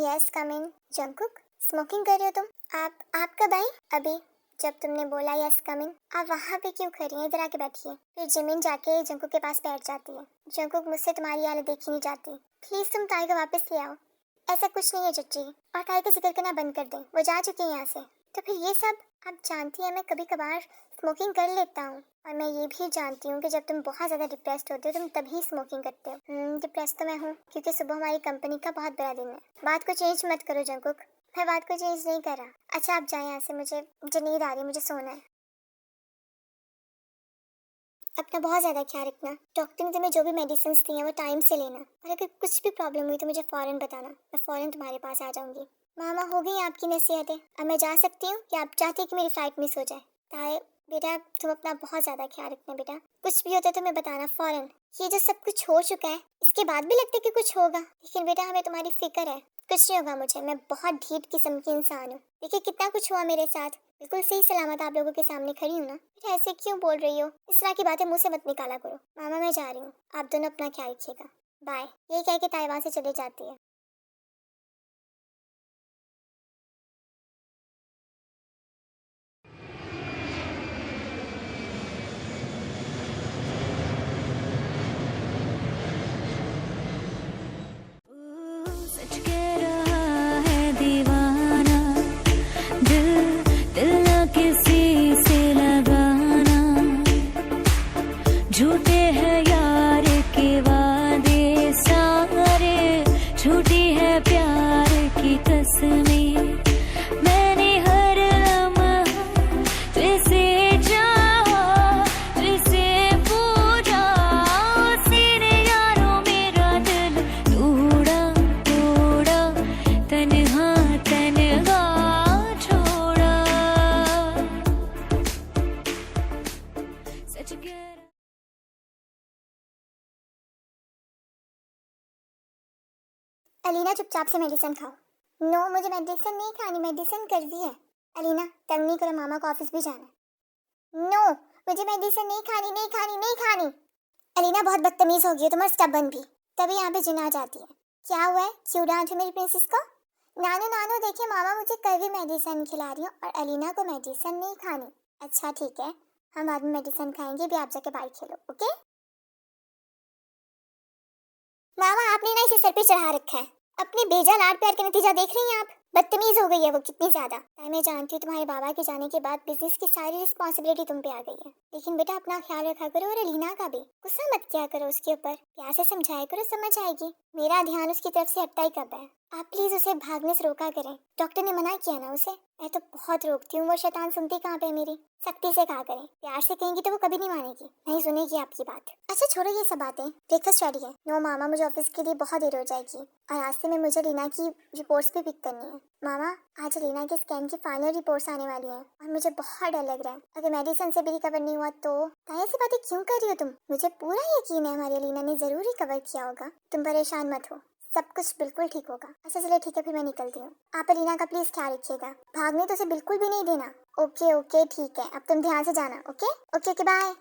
Yes come इन। Jungkook, smoking कर रहे हो तुम? आप कब आई? अभी, जब तुमने बोला यस कम इन। आप वहाँ पे क्यों खड़ी हैं? इधर आके बैठिए। फिर जिमिन जाके जंकुक के पास बैठ जाती है। जंकुक, मुझसे तुम्हारी हालत देखी नहीं जाती, प्लीज तुम ताई को वापस ले आओ। ऐसा कुछ नहीं है चच्ची, और ताई का जिक्र करना बंद कर दें, वो जा चुकी है यहाँ से। तो फिर ये सब? आप जानती हैं मैं कभी कभार स्मोकिंग कर लेता हूँ, और मैं ये भी जानती हूँ कि जब तुम बहुत ज़्यादा डिप्रेस्ड होते हो तुम तभी स्मोकिंग करते हो। डिप्रेस तो मैं हूँ, क्योंकि सुबह हमारी कंपनी का बहुत बड़ा दिन है। बात को चेंज मत करो जंकुक। मैं बात को चेंज नहीं कर रहा। अच्छा आप जाए यहाँ से, मुझे नींद आ रही है, मुझे सोना है। अपना बहुत ज़्यादा ख्याल रखना। डॉक्टर ने तुम्हें जो भी मेडिसिन दी हैं वो टाइम से लेना, और अगर कुछ भी प्रॉब्लम हुई तो मुझे फ़ौरन बताना, मैं फ़ौरन तुम्हारे पास आ जाऊँगी। मामा, हो गई आपकी नसीहतें? अब मैं जा सकती हूँ कि आप चाहती हैं कि मेरी फ़्लाइट मिस हो जाए? ताए बेटा, तुम अपना बहुत ज़्यादा ख्याल रखना बेटा। कुछ भी होता है तो मैं बताना फ़ौरन। ये जो सब कुछ हो चुका है इसके बाद भी लगता है कि कुछ होगा, लेकिन बेटा हमें तुम्हारी फिक्र है। कुछ नहीं होगा मुझे, मैं बहुत ढीठ किस्म की इंसान हूँ। देखिए कितना कुछ हुआ मेरे साथ, बिल्कुल सही सलामत आप लोगों के सामने खड़ी हूँ ना। बेटा ऐसे क्यों बोल रही हो? इस तरह की बातें मुँह से मत निकाला करो। मामा मैं जा रही हूँ, आप दोनों अपना ख्याल रखिएगा। बाय। ये कह के ताई वहाँ से चली जाती है। सच कह रहा है दीवाना, दिल दिल ना किसी से लगाना। झूठे हैं यार के वादे सारे, झूठी है प्यार की कसमें। मैंने हर लम्हा तुझसे चाहा, तुझसे पूछा, उसी ने यारों मेरा दिल तोड़ा तोड़ा, तन्हा तन्हा छोड़ा। सच कह अलीना चुपचाप से मेडिसिन खाओ। नो मुझे मेडिसिन नहीं खानी, मेडिसिन कर दी है। अलीना तंग नहीं करो, मामा को ऑफिस भी जाना है। नो मुझे मेडिसिन नहीं खानी, नहीं खानी, नहीं खानी। अलीना बहुत बदतमीज हो गई है तुम, और स्टबर्न भी। तभी यहाँ पे जिन आ जाती है। क्या हुआ है, क्यों डांट मेरी प्रिंसेस को? नानू नानू देखिए मामा मुझे कल भी मेडिसिन खिला रही हूँ, और अलीना को मेडिसिन नहीं खानी। अच्छा ठीक है, हम बाद में मेडिसिन खाएंगे, भी आप जाके बाहर खेलो, ओके? मामा आपने ना इसे सर पे चढ़ा रखा है। अपने बेजा लाड प्यार का नतीजा देख रही हैं आप? बदतमीज हो गई है वो कितनी ज्यादा। मैं जानती हूँ तुम्हारे बाबा के जाने के बाद बिजनेस की सारी रिस्पॉन्सिबिलिटी तुम पे आ गई है, लेकिन बेटा अपना ख्याल रखा करो, और अलीना का भी। गुस्सा मत किया करो उसके ऊपर, प्यार से समझाया करो, समझ आएगी। मेरा ध्यान उसकी तरफ से हटता ही कब है। आप प्लीज उसे भागने से रोका करें, डॉक्टर ने मना किया ना उसे। मैं तो बहुत रोकती हूँ, वो शैतान सुनती कहाँ पे मेरी। सख्ती से कहा करें, प्यार से कहेंगी तो वो कभी नहीं मानेगी, नहीं सुनेगी आपकी बात। अच्छा छोड़ो ये सब बातें, ब्रेकफास्ट रेडी है। नो मामा मुझे ऑफिस के लिए बहुत देर हो जाएगी, और रास्ते में मुझे रीना की रिपोर्ट्स भी पिक करनी है। मामा आज रीना के स्कैन की फाइनल रिपोर्ट्स आने वाली हैं, और मुझे बहुत डर लग रहा है अगर मेडिसिन से भी रिकवर नहीं हुआ तो। ऐसी बातें क्यों कर रही हो तुम? मुझे पूरा यकीन है हमारी रीना ने जरूर रिकवर किया होगा, तुम परेशान मत हो, सब कुछ बिल्कुल ठीक होगा। अच्छा चलिए ठीक है, फिर मैं निकलती हूँ। आप रीना का प्लीज ख्याल रखिएगा, भागने तो उसे बिल्कुल भी नहीं देना। ओके ओके ठीक है, अब तुम ध्यान से जाना। Okay okay okay bye.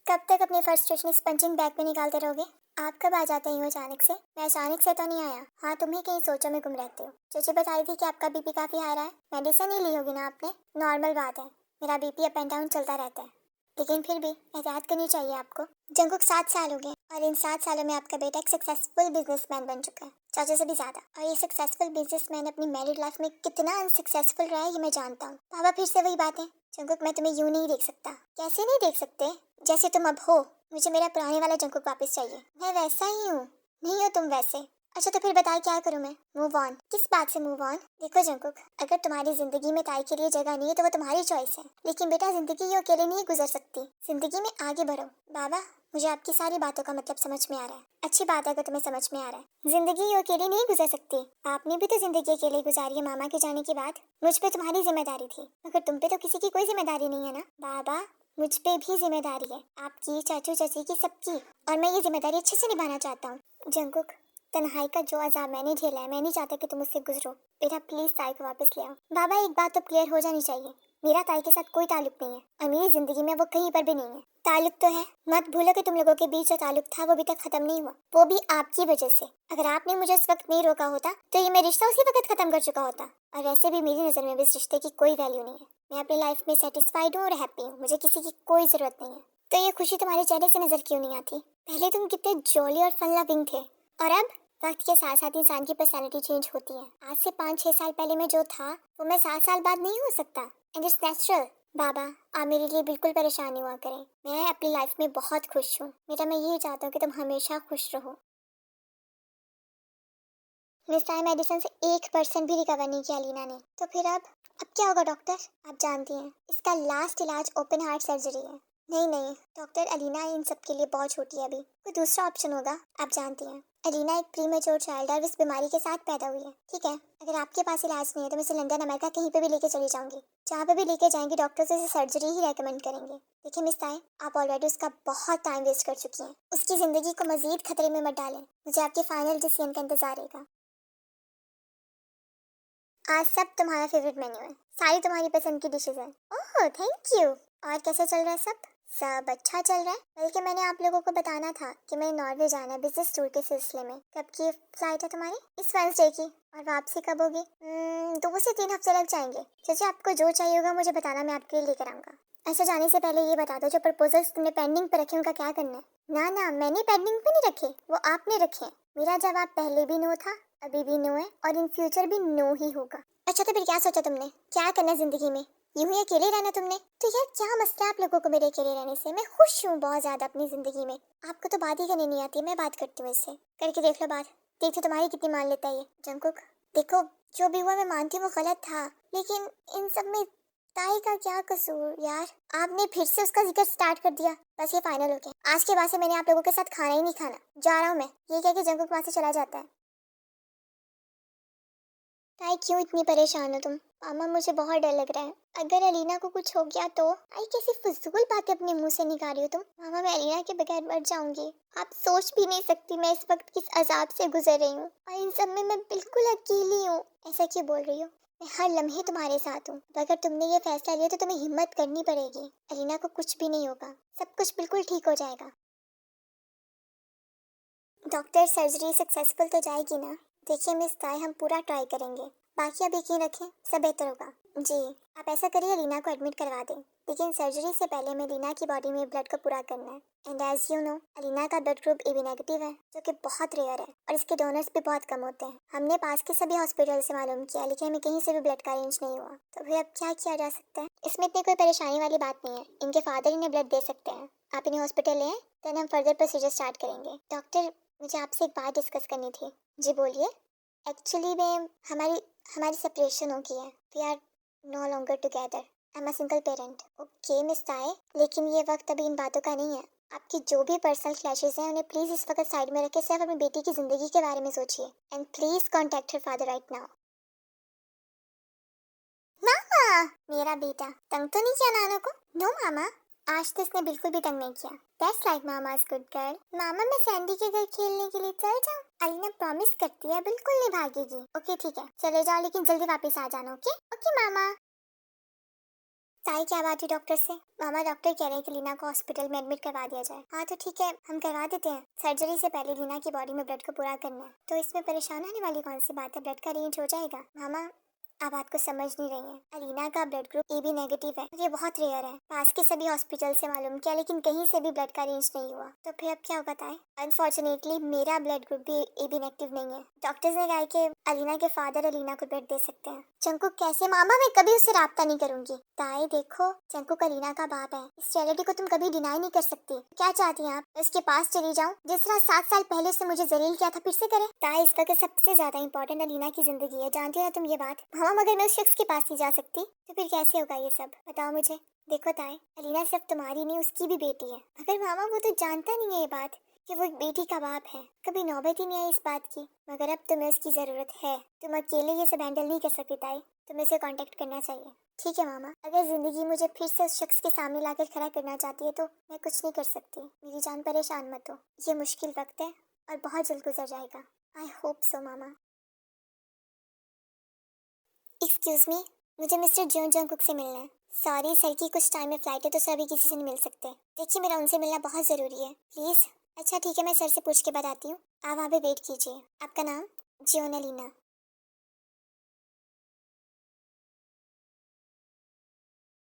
कब तक अपनी फ्रस्ट्रेशन इस पंचिंग बैग में निकालते रहोगे? आप कब आ जाते हैं अचानक से? मैं अचानक से तो नहीं आया। हाँ तुम ही कहीं सोचों में गुम रहते हो। चची बताई थी कि आपका बीपी काफी हाई रहा है, मेडिसिन ही ली होगी ना आपने? नॉर्मल बात है, मेरा बीपी अप एंड डाउन चलता रहता है, लेकिन फिर भी एहतियात करनी चाहिए आपको। जंकुक 7 साल हो गए, और इन 7 सालों में आपका बेटा एक सक्सेसफुल बिजनेसमैन बन चुका है, चाचा से भी ज्यादा। और ये सक्सेसफुल बिजनेसमैन अपनी मैरिड लाइफ में कितना अनसक्सेसफुल रहा है ये मैं जानता हूँ। पापा फिर से वही बात है। जंकुक मैं तुम्हें यूं नहीं देख सकता। कैसे नहीं देख सकते? जैसे तुम अब हो। मुझे मेरा पुराने वाला जंकुक वापस चाहिए। मैं वैसा ही हूँ, नहीं हो तुम वैसे। अच्छा तो फिर बताए क्या करूँ मैं? Move on? किस बात से मूव ऑन? देखो जंकुक, अगर तुम्हारी जिंदगी में ताई के लिए जगह नहीं है तो वो तुम्हारी चॉइस है, लेकिन बेटा जिंदगी ये अकेले नहीं गुजर सकती। जिंदगी में आगे बढ़ो। बाबा मुझे आपकी सारी बातों का मतलब समझ में आ रहा है। अच्छी बात है अगर तुम्हें समझ में आ रहा है। जिंदगी ये अकेली नहीं गुजर सकती। आपने भी तो जिंदगी अकेले गुजारी है मामा के जाने के बाद। मुझ पे तुम्हारी जिम्मेदारी थी, मगर तुम पे तो किसी की कोई जिम्मेदारी नहीं है ना। बाबा मुझ पे भी जिम्मेदारी है, आपकी, चाचू चाची की, सबकी, और मैं ये जिम्मेदारी अच्छे से निभाना चाहता हूँ। जंकुक तन्हाई का जो अजाब मैंने झेला है, मैं नहीं चाहता कि तुम उससे गुजरो। बेटा प्लीज ताई को वापस ले आओ। बाबा एक बात तो क्लियर हो जानी चाहिए, मेरा ताई के साथ कोई ताल्लुक नहीं है, और मेरी जिंदगी में वो कहीं पर भी नहीं है। ताल्लुक तो है, मत भूलो कि तुम लोगों के बीच जो ताल्लुक था वो अभी तक खत्म नहीं हुआ, वो भी आपकी वजह से। अगर आपने मुझे उस वक्त नहीं रोका होता तो ये मैं रिश्ता उसी वक्त खत्म कर चुका होता। और वैसे भी मेरी नज़र में भी इस रिश्ते की कोई वैल्यू नहीं है। मैं अपनी लाइफ में सेटिस्फाइड हूँ और हैप्पी हूँ, मुझे किसी की कोई ज़रूरत नहीं है। तो ये खुशी तुम्हारे चेहरे से नज़र क्यों नहीं आती? पहले तुम कितने जॉली और फन लविंग थे, और अब वक्त के साथ साथ इंसान की पर्सनैलिटी चेंज होती है। आज से 5-6 साल पहले मैं जो था वो मैं 7 साल बाद नहीं हो सकता, एंड इट्स नेचुरल। बाबा, आप मेरे लिए बिल्कुल परेशान नहीं हुआ करें, मैं अपनी लाइफ में बहुत खुश हूँ। बेटा, मैं यही चाहता हूँ कि तुम हमेशा खुश रहो। मिस टाइम मेडिसिन से 1% भी रिकवर नहीं किया लीना ने, तो फिर अब क्या होगा डॉक्टर? आप जानती हैं इसका लास्ट इलाज ओपन हार्ट सर्जरी है। नहीं नहीं डॉक्टर, अलीना इन सब के लिए बहुत छोटी है, अभी कोई दूसरा ऑप्शन होगा। आप जानती हैं अलीना एक प्रीमेच्योर चाइल्ड है और इस बीमारी के साथ पैदा हुई है। ठीक है, अगर आपके पास इलाज नहीं है तो मैं इसे लंदन अमेरिका कहीं पे भी लेके चली जाऊंगी। जहाँ पे भी लेके जाएंगी डॉक्टर इसे सर्जरी ही रेकमेंड करेंगे। देखिए मिस ताई, आप ऑलरेडी उसका बहुत टाइम वेस्ट कर चुकी हैं। उसकी ज़िंदगी को मजीद खतरे में मत डालें। मुझे आपके फाइनल डिसीजन का इंतजार रहेगा। आज सब तुम्हारा फेवरेट मेन्यू है, सारी तुम्हारी पसंद की डिशेज हैं। Oh thank you. और कैसे चल रहा है सब? सब अच्छा चल रहा है, बल्कि मैंने आप लोगों को बताना था कि मैंने नॉर्वे जाना है बिजनेस टूर के सिलसिले में। कब की फ्लाइट है तुम्हारी? इस वेडनेसडे की। और वापसी कब होगी? 2 से 3 हफ्ते लग जाएंगे। चाची आपको जो चाहिए होगा मुझे बताना, मैं आपके लिए लेकर आऊँगा। ऐसे जाने से पहले ये बता दो, जो प्रपोजल्स तुमने पेंडिंग पर रखे उनका क्या करना है? ना ना, मैंने पेंडिंग पे नहीं रखे, वो आपने रखे। मेरा जवाब पहले भी नो था, अभी भी नो है और इन फ्यूचर भी नो ही होगा। अच्छा तो फिर क्या सोचा तुमने, क्या करना है जिंदगी में? यूं ही अकेले रहना तुमने? तो यार क्या मसला है आप लोगों को मेरे अकेले रहने से? मैं खुश हूँ बहुत ज्यादा अपनी जिंदगी में। आपको तो बात ही करनी नहीं आती, मैं बात करती हूँ इससे। करके देख लो बात, देखो तुम्हारी कितनी मान लेता है ये जंकुक। देखो जो भी हुआ मैं मानती हूँ वो गलत था, लेकिन इन सब में ताई का क्या कसूर यार? आपने फिर से उसका जिक्र स्टार्ट कर दिया। बस ये फाइनल हो गया, आज के बाद से मैंने आप लोगों के साथ खाना ही नहीं खाना, जा रहा हूँ मैं। ये कह के जंकुक वहाँ से चला जाता है। ताई क्यों इतनी परेशान हो तुम? मामा मुझे बहुत डर लग रहा है, अगर अलीना को कुछ हो गया तो? आई कैसी फजूल बातें अपने मुंह से निकाल रही हो तुम? मामा मैं अलीना के बगैर मर जाऊंगी। आप सोच भी नहीं सकती मैं इस वक्त किस अजाब से गुजर रही हूँ, और इन सब में मैं बिल्कुल अकेली हूँ। ऐसा क्यों बोल रही हो? मैं हर लम्हे तुम्हारे साथ हूँ। अगर तुमने ये फैसला लिया तो तुम्हें हिम्मत करनी पड़ेगी। अलीना को कुछ भी नहीं होगा, सब कुछ बिल्कुल ठीक हो जाएगा। डॉक्टर सर्जरी सक्सेसफुल तो जाएगी ना? देखिए मिस ताई, हम पूरा ट्राई करेंगे, बाकी आप यकीन रखें सब बेहतर होगा। जी आप ऐसा करिए, लीना को एडमिट करवा दें, लेकिन सर्जरी से पहले हमें लीना की बॉडी में ब्लड को पूरा करना है। And as you know Alina का ब्लड ग्रुप AB नेगेटिव है, जो कि बहुत रेयर है और इसके डोनर्स भी बहुत कम होते हैं। हमने पास के सभी हॉस्पिटल से मालूम किया, लेकिन हमें कहीं से भी ब्लड का अरेंज नहीं हुआ। तो फिर अब क्या किया जा सकता है? इसमें इतनी कोई परेशानी वाली बात नहीं है, इनके फादर इन्हें ब्लड दे सकते हैं। आप इन्हें हॉस्पिटल ले आए, देन हम फर्दर प्रोसीजर स्टार्ट करेंगे। डॉक्टर मुझे आपसे एक बात डिस्कस करनी थी। जी बोलिए। एक्चुअली में हमारी हमारी सेपरेशन हो गई है, we are no longer together, I am a single parent. Okay miss ताई, लेकिन ये वक्त अभी इन बातों का नहीं है। आपकी जो भी पर्सनल क्लैशेस हैं उन्हें प्लीज़ इस वक्त साइड में रखे, सिर्फ अपनी बेटी की ज़िंदगी के बारे में सोचिए। And please contact her father right now. मामा, मेरा बेटा तंग तो नहीं किया नानो को? नो मामा, आज तो इसने बिल्कुल भी तंग नहीं किया। That's like mama's good girl. मामा मैं सैंडी के घर खेलने के लिए चल जाऊं? अलीना प्रॉमिस करती है बिल्कुल नहीं भागेगी। ओके ठीक है चले जाओ, लेकिन जल्दी वापस आ जाना। ओके ओके मामा। ताई क्या बात है डॉक्टर से? मामा डॉक्टर कह रहे हैं कि लीना को हॉस्पिटल में एडमिट करवा दिया जाए। हाँ तो ठीक है, हम करवा देते हैं। सर्जरी से पहले लीना की बॉडी में ब्लड को पूरा करना है, तो इसमें परेशान होने वाली कौन सी बात है? ब्लड का अरेंज हो जाएगा। मामा आप बात को समझ नहीं रही हैं। अलीना का ब्लड ग्रुप AB नेगेटिव है, ये बहुत रेयर है। पास के सभी हॉस्पिटल से मालूम किया, लेकिन कहीं से भी ब्लड का अरेंज नहीं हुआ। तो फिर अब क्या होगा ताई? अनफॉर्चुनेटली मेरा ब्लड ग्रुप भी AB नेगेटिव नहीं है। डॉक्टर्स ने कहा कि अलीना के फादर अलीना को ब्लड दे सकते हैं। चंकू कैसे? मामा मैं कभी उससे राब्ता नहीं करूंगी। ताई देखो चंकू अलीना का बाप है, इस रियलिटी को तुम कभी डिनाई नहीं कर सकती। क्या चाहती हैं आप? उसके पास चली जाऊं? जिस तरह 7 साल पहले उसने मुझे जलील किया था फिर से करे? ताई इस वक्त सबसे ज्यादा इंपॉर्टेंट अलीना की जिंदगी है, जानती हो ना तुम ये बात? हाँ मगर मैं उस शख्स के पास नहीं जा सकती, तो फिर कैसे होगा ये सब? बताओ मुझे। देखो ताई अलीना सिर्फ तुम्हारी नहीं उसकी भी बेटी है। मगर मामा वो तो जानता नहीं है ये बात कि वो एक बेटी का बाप है, कभी नौबत ही नहीं आई इस बात की। मगर अब तुम्हें उसकी जरूरत है, तुम अकेले ये सब हैंडल नहीं कर सकती ताई, तुम्हें उसे कांटेक्ट करना चाहिए। ठीक है मामा, अगर जिंदगी मुझे फिर से उस शख्स के सामने लाकर खड़ा करना चाहती है तो मैं कुछ नहीं कर सकती। मेरी जान परेशान मत हो, ये मुश्किल वक्त है और बहुत जल्द गुजर जाएगा। I hope so mama. Excuse me, मुझे मिस्टर जियों जंगकुक से मिलना है। सॉरी सर की कुछ टाइम में फ्लाइट है तो सर अभी किसी से नहीं मिल सकते। देखिए मेरा उनसे मिलना बहुत ज़रूरी है, प्लीज़। अच्छा ठीक है, मैं सर से पूछ के बताती हूँ, आप वहाँ पे वेट कीजिए। आपका नाम? जियोना लीना।